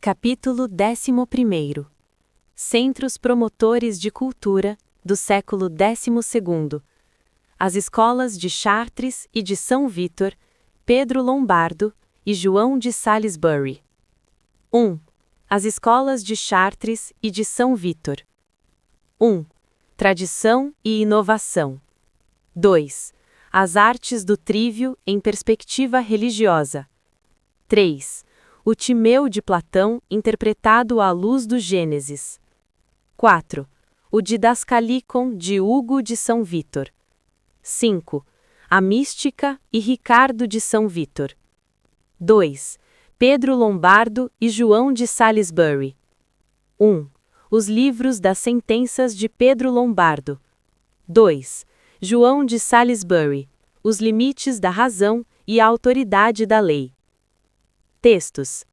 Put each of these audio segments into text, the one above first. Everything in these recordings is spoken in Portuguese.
Capítulo 11. Centros Promotores de Cultura, do século XII. As escolas de Chartres e de São Vítor, Pedro Lombardo e João de Salisbury. 1. As escolas de Chartres e de São Vítor. 1. Tradição e inovação. 2. As artes do trívio em perspectiva religiosa. 3. O Timeu de Platão interpretado à luz do Gênesis. 4. O Didascalicon de Hugo de São Vítor. 5. A Mística e Ricardo de São Vítor. 2. Pedro Lombardo e João de Salisbury. 1. Os livros das sentenças de Pedro Lombardo. 2. João de Salisbury. Os limites da razão e a autoridade da lei. Textos.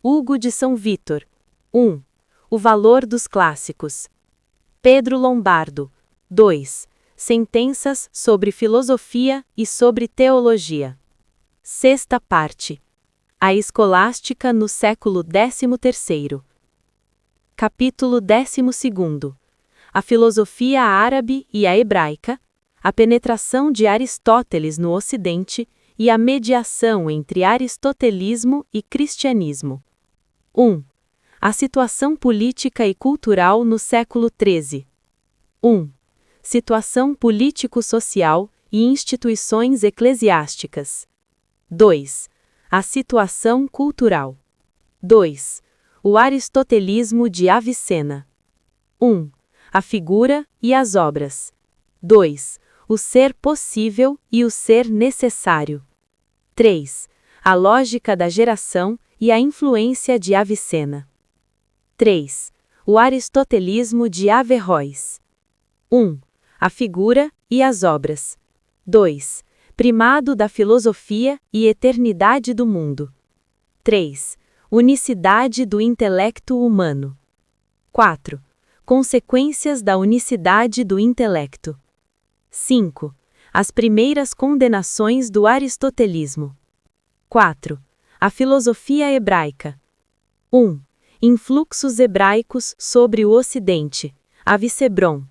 Hugo de São Vítor. 1. O valor dos clássicos. Pedro Lombardo. 2. Sentenças sobre filosofia e sobre teologia. Sexta parte. A escolástica no século XIII. Capítulo 12. A filosofia árabe e a hebraica, a penetração de Aristóteles no Ocidente e a mediação entre aristotelismo e cristianismo. 1. A situação política e cultural no século XIII. 1. Situação político-social e instituições eclesiásticas. 2. A situação cultural. 2. O aristotelismo de Avicena. 1. A figura e as obras. 2. O ser possível e o ser necessário. 3. A lógica da geração e a influência de Avicena. 3. O aristotelismo de Averroes. 1. A figura e as obras. 2. Primado da filosofia e eternidade do mundo. 3. Unicidade do intelecto humano. 4. Consequências da unicidade do intelecto. 5. As primeiras condenações do aristotelismo. 4. A filosofia hebraica. 1. Influxos hebraicos sobre o Ocidente. Avicebron.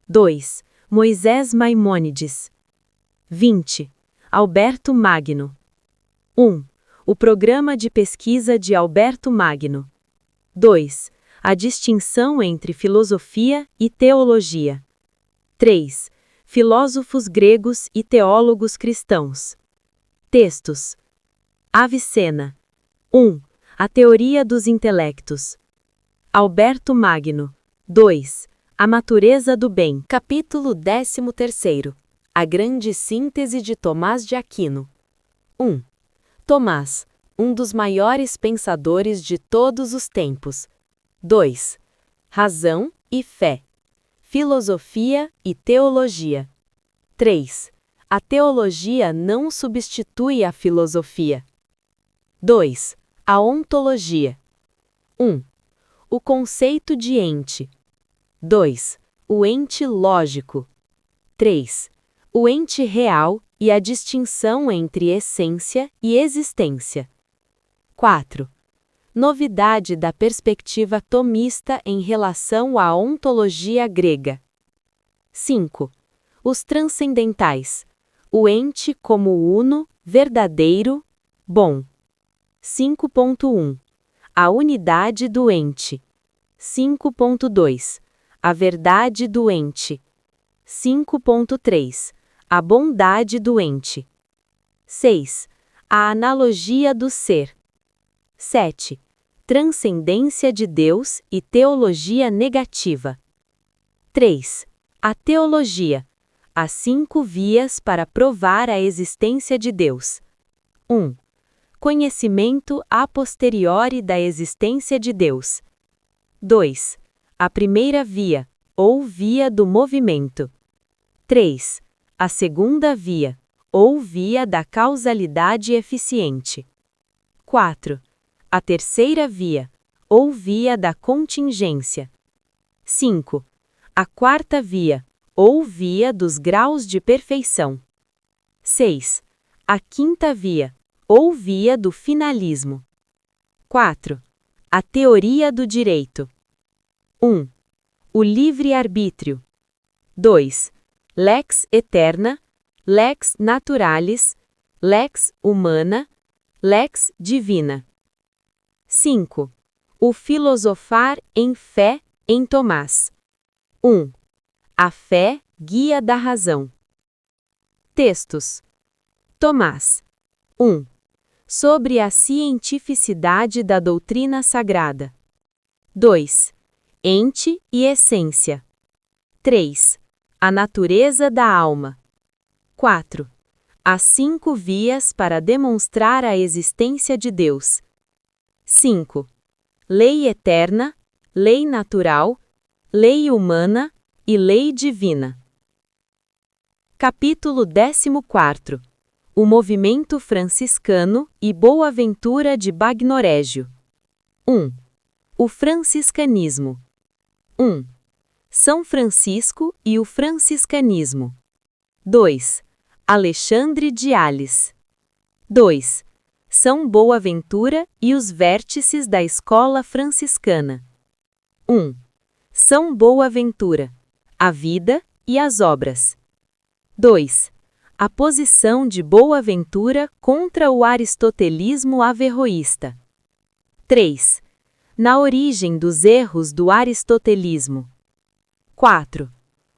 2. Moisés Maimônides. 20. Alberto Magno. 1. O programa de pesquisa de Alberto Magno. 2. A distinção entre filosofia e teologia. 3. Filósofos gregos e teólogos cristãos. Textos. Avicena. 1. A teoria dos intelectos. Alberto Magno. 2. A natureza do bem. Capítulo 13. A grande síntese de Tomás de Aquino. 1. Tomás, um dos maiores pensadores de todos os tempos. 2. Razão e fé. Filosofia e teologia. 3. A teologia não substitui a filosofia. 2. A ontologia. 1. O conceito de ente. 2. O ente lógico. 3. O ente real e a distinção entre essência e existência. 4. Novidade da perspectiva tomista em relação à ontologia grega. 5. Os transcendentais. O ente como uno, verdadeiro, bom. 5.1. A unidade do ente. 5.2. A verdade do ente. 5.3. A bondade do ente. 6. A analogia do ser. 7. Transcendência de Deus e teologia negativa. 3. A teologia. As 5 vias para provar a existência de Deus. 1. Conhecimento a posteriori da existência de Deus. 2. A primeira via, ou via do movimento. 3. A segunda via, ou via da causalidade eficiente. 4. A terceira via, ou via da contingência. 5. A quarta via, ou via dos graus de perfeição. 6. A quinta via, ou via do finalismo. 4. A teoria do direito. 1. O livre-arbítrio. 2. Lex eterna, lex naturalis, lex humana, lex divina. 5. O filosofar em fé em Tomás. 1. A fé guia da razão. Textos. Tomás. 1. Sobre a cientificidade da doutrina sagrada. 2. Ente e essência. 3. A natureza da alma. 4. As 5 vias para demonstrar a existência de Deus. 5. Lei eterna, lei natural, lei humana e lei divina. Capítulo 14. O movimento franciscano e Boaventura de Bagnoregio. 1. O franciscanismo. 1. São Francisco e o franciscanismo. 2. Alexandre de Ales. 2. São Boaventura e os vértices da escola franciscana. 1. São Boaventura. A vida e as obras. 2. A posição de Boaventura contra o aristotelismo averroísta. 3. Na origem dos erros do aristotelismo. 4.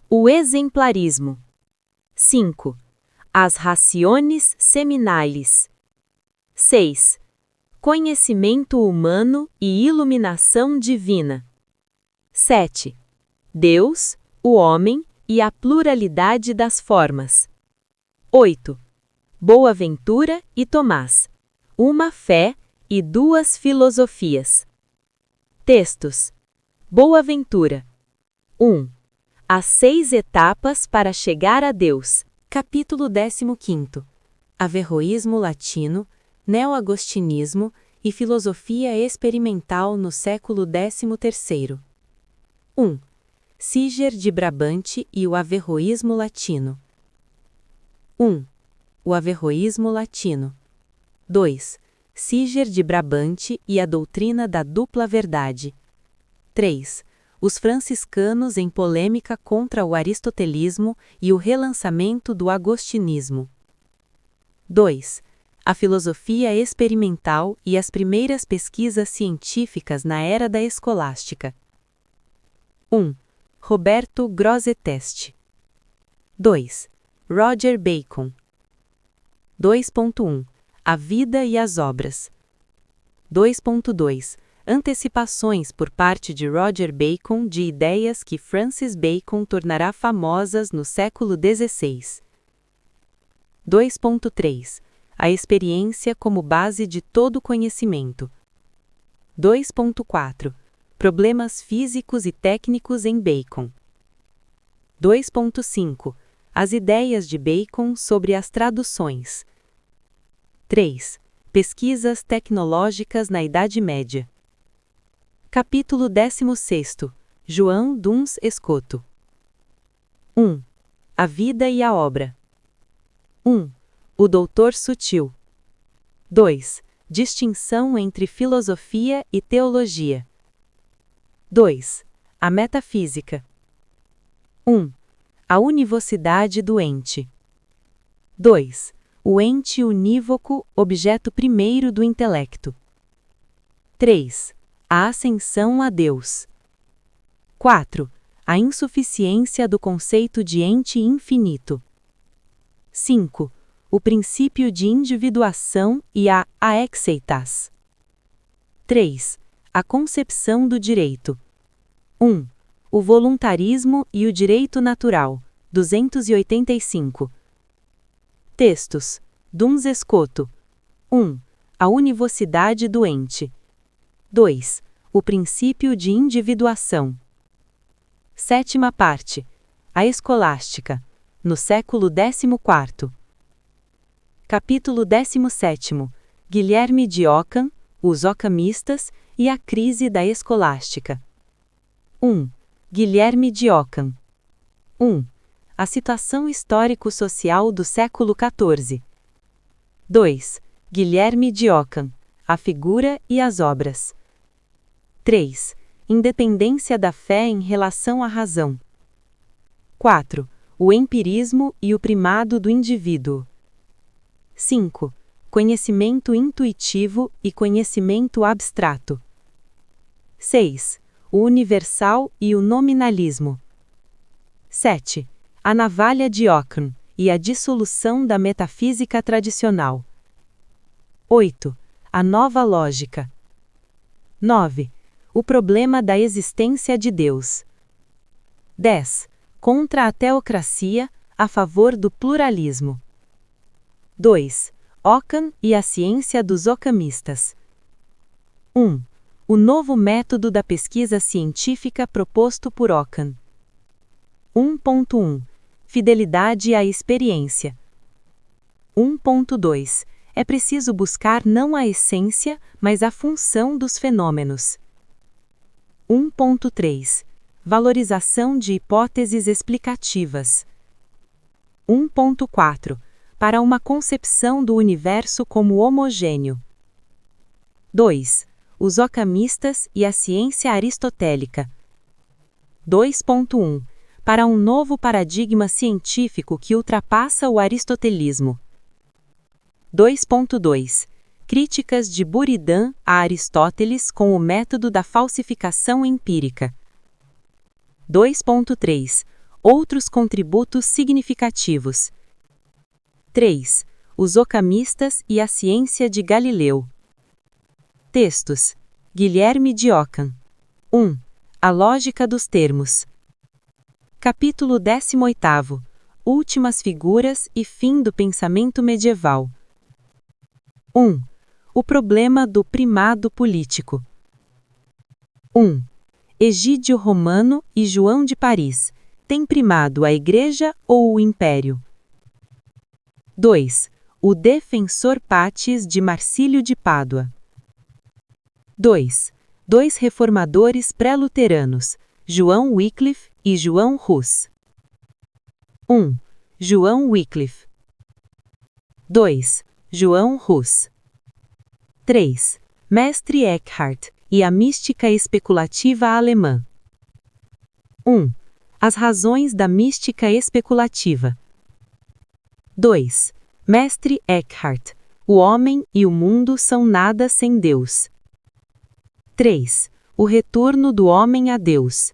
O exemplarismo. 5. As rationes seminales. 6. Conhecimento humano e iluminação divina. 7. Deus, o homem e a pluralidade das formas. 8. Boaventura e Tomás. Uma fé e 2 filosofias. Textos. Boaventura. 1. As 6 etapas para chegar a Deus. Capítulo 15. Averroísmo latino, neoagostinismo e filosofia experimental no século XIII. 1. Siger de Brabante e o Averroísmo latino. 1. O Averroísmo latino. 2. Siger de Brabante e a doutrina da dupla verdade. 3. Os franciscanos em polêmica contra o aristotelismo e o relançamento do agostinismo. 2. A filosofia experimental e as primeiras pesquisas científicas na era da escolástica. 1. Roberto Grosseteste. 2. Roger Bacon. 2.1. A vida e as obras. 2.2. Antecipações por parte de Roger Bacon de ideias que Francis Bacon tornará famosas no século XVI. 2.3. A experiência como base de todo conhecimento. 2.4. Problemas físicos e técnicos em Bacon. 2.5. As ideias de Bacon sobre as traduções. 3. Pesquisas tecnológicas na Idade Média. Capítulo 16. João Duns Escoto. 1. A vida e a obra. 1. O doutor sutil. 2. Distinção entre filosofia e teologia. 2. A metafísica. 1. A univocidade do ente. 2. O ente unívoco, objeto primeiro do intelecto. 3. A ascensão a Deus. 4. A insuficiência do conceito de ente infinito. 5. O princípio de individuação e a aexeitas. 3. A concepção do direito. 1. O voluntarismo e o direito natural. 285. Textos. Duns Escoto. 1. A univocidade do ente. 2. O princípio de individuação. 7ª parte. A escolástica. No século XIV. Capítulo 17. Guilherme de Ockham, os occamistas e a crise da escolástica. 1. Guilherme de Ockham. 1. A situação histórico-social do século XIV. 2. Guilherme de Ockham. A figura e as obras. 3. Independência da fé em relação à razão. 4. O empirismo e o primado do indivíduo. 5. Conhecimento intuitivo e conhecimento abstrato. 6. O universal e o nominalismo. 7. A navalha de Ockham e a dissolução da metafísica tradicional. 8. A nova lógica. 9. O problema da existência de Deus. 10. Contra a teocracia, a favor do pluralismo. 2. Ockham e a ciência dos ockamistas. 1. O novo método da pesquisa científica proposto por Ockham. 1.1. Fidelidade à experiência. 1.2. É preciso buscar não a essência, mas a função dos fenômenos. 1.3. Valorização de hipóteses explicativas. 1.4. Para uma concepção do universo como homogêneo. 2. Os ockamistas e a ciência aristotélica. 2.1. Para um novo paradigma científico que ultrapassa o aristotelismo. 2.2. Críticas de Buridan a Aristóteles com o método da falsificação empírica. 2.3. Outros contributos significativos. 3. Os ockamistas e a ciência de Galileu. Textos. Guilherme de Ockham. 1. A lógica dos termos. Capítulo 18. Últimas figuras e fim do pensamento medieval. 1. O problema do primado político. 1. Egídio Romano e João de Paris. Tem primado a Igreja ou o Império? 2. O Defensor Patis de Marcílio de Pádua. 2. Dois reformadores pré-luteranos, João Wycliffe e João Hus. 1. João Wycliffe. 2. João Hus. 3. Mestre Eckhart e a mística especulativa alemã. 1. As razões da mística especulativa. 2. Mestre Eckhart. O homem e o mundo são nada sem Deus. 3. O retorno do homem a Deus.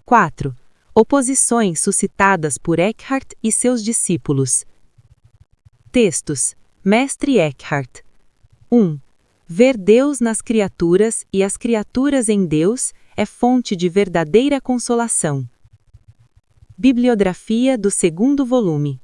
4. Oposições suscitadas por Eckhart e seus discípulos. Textos. Mestre Eckhart. 1. Ver Deus nas criaturas e as criaturas em Deus é fonte de verdadeira consolação. Bibliografia do segundo volume.